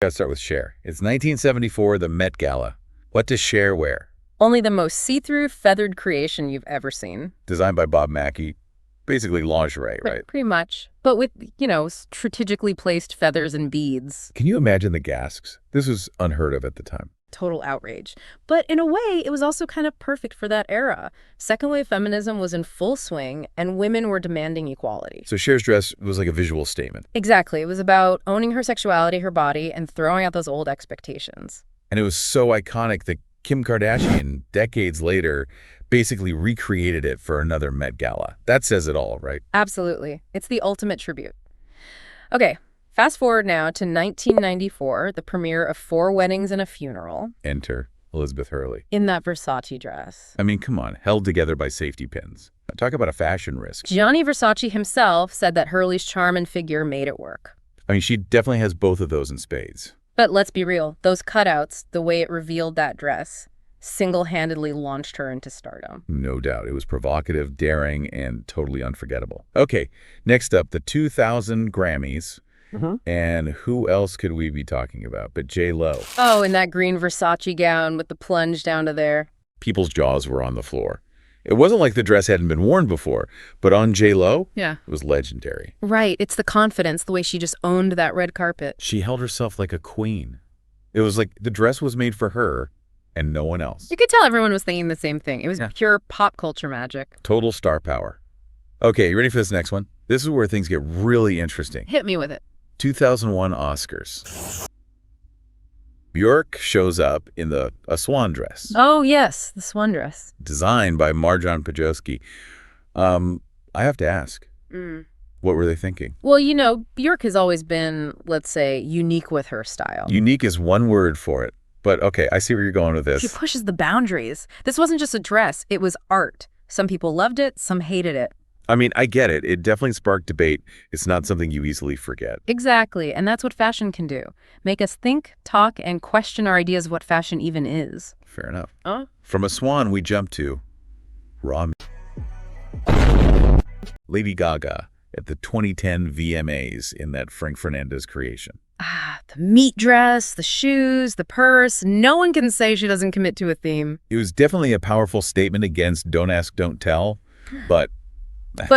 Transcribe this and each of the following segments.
Let's start with Cher. It's 1974, the Met Gala. What does Cher wear? Only the most see-through, feathered creation you've ever seen. Designed by Bob Mackie. Basically lingerie, right? Pretty much. But with, strategically placed feathers and beads. Can you imagine the gasps? This was unheard of at the time. Total outrage. But in a way, it was also kind of perfect for that era. Second wave feminism was in full swing, and women were demanding equality. So Cher's dress was like a visual statement. Exactly. It was about owning her sexuality, her body, and throwing out those old expectations. And it was so iconic that Kim Kardashian, decades later, basically recreated it for another Met Gala. That says it all, right? Absolutely. It's the ultimate tribute. Okay. Fast forward now to 1994, the premiere of Four Weddings and a Funeral. Enter Elizabeth Hurley. In that Versace dress. I mean, come on, held together by safety pins. Talk about a fashion risk. Gianni Versace himself said that Hurley's charm and figure made it work. I mean, she definitely has both of those in spades. But let's be real, those cutouts, the way it revealed that dress, single-handedly launched her into stardom. No doubt. It was provocative, daring, and totally unforgettable. Okay, next up, the 2000 Grammys. And who else could we be talking about but J.Lo? Oh, in that green Versace gown with the plunge down to there. People's jaws were on the floor. It wasn't like the dress hadn't been worn before, but on J.Lo, yeah, it was legendary. Right. It's the confidence, the way she just owned that red carpet. She held herself like a queen. It was like the dress was made for her and no one else. You could tell everyone was thinking the same thing. It was pure pop culture magic. Total star power. Okay, you ready for this next one? This is where things get really interesting. Hit me with it. 2001 Oscars. Bjork shows up in a swan dress. Oh, yes, the swan dress. Designed by Marjan Pajowski. I have to ask, what were they thinking? Well, Bjork has always been, let's say, unique with her style. Unique is one word for it. But okay, I see where you're going with this. She pushes the boundaries. This wasn't just a dress, it was art. Some people loved it, some hated it. I mean, I get it. It definitely sparked debate. It's not something you easily forget. Exactly, and that's what fashion can do. Make us think, talk, and question our ideas of what fashion even is. Fair enough. From a swan, we jump to raw Lady Gaga at the 2010 VMAs in that Frank Fernandez creation. The meat dress, the shoes, the purse. No one can say she doesn't commit to a theme. It was definitely a powerful statement against don't ask, don't tell, but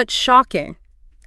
shocking.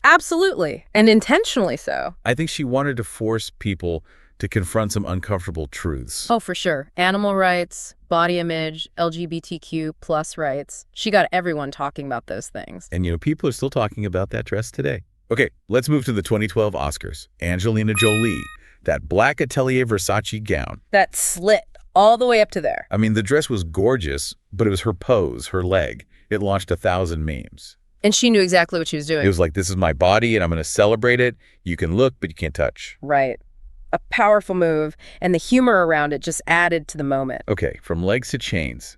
Absolutely. And intentionally so. I think she wanted to force people to confront some uncomfortable truths. Oh, for sure. Animal rights, body image, LGBTQ plus rights. She got everyone talking about those things. And, people are still talking about that dress today. Okay, let's move to the 2012 Oscars. Angelina Jolie, that black Atelier Versace gown. That slit all the way up to there. I mean, the dress was gorgeous, but it was her pose, her leg. It launched 1,000 memes. And she knew exactly what she was doing. It was like, this is my body, and I'm going to celebrate it. You can look, but you can't touch. Right. A powerful move, and the humor around it just added to the moment. Okay, from legs to chains.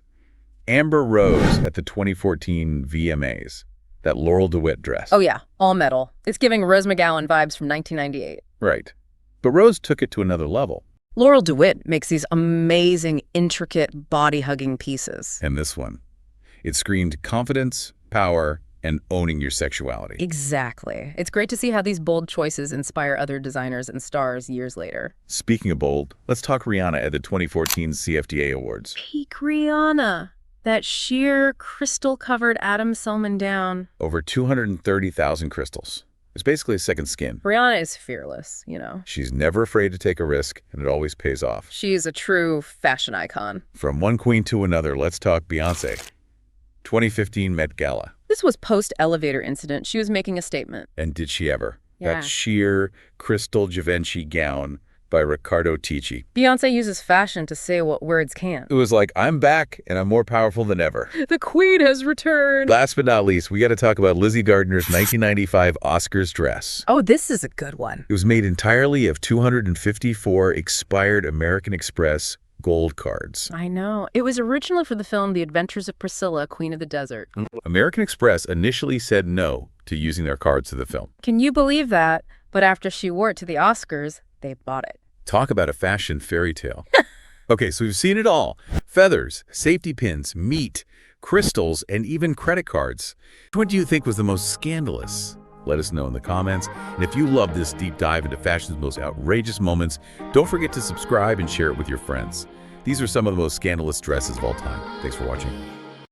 Amber Rose at the 2014 VMAs. That Laurel DeWitt dress. Oh, yeah. All metal. It's giving Rose McGowan vibes from 1998. Right. But Rose took it to another level. Laurel DeWitt makes these amazing, intricate, body-hugging pieces. And this one. It screamed confidence, power, and owning your sexuality. Exactly. It's great to see how these bold choices inspire other designers and stars years later. Speaking of bold, let's talk Rihanna at the 2014 CFDA Awards. Peak Rihanna. That sheer crystal-covered Adam Selman down. Over 230,000 crystals. It's basically a second skin. Rihanna is fearless, She's never afraid to take a risk, and it always pays off. She's a true fashion icon. From one queen to another, let's talk Beyonce. 2015 Met Gala. This was post-elevator incident. She was making a statement. And did she ever? Yeah. That sheer crystal Givenchy gown by Riccardo Tisci. Beyonce uses fashion to say what words can't. It was like, I'm back, and I'm more powerful than ever. The queen has returned. Last but not least, we got to talk about Lizzy Gardner's 1995 Oscars dress. Oh, this is a good one. It was made entirely of 254 expired American Express gold cards. I know. It was originally for the film The Adventures of Priscilla, Queen of the Desert. American Express initially said no to using their cards to the film. Can you believe that? But after she wore it to the Oscars, they bought it. Talk about a fashion fairy tale. Okay, so we've seen it all. Feathers, safety pins, meat, crystals, and even credit cards. What do you think was the most scandalous, Let us know in the comments. And if you love this deep dive into fashion's most outrageous moments, don't forget to subscribe and share it with your friends. These are some of the most scandalous dresses of all time. Thanks for watching.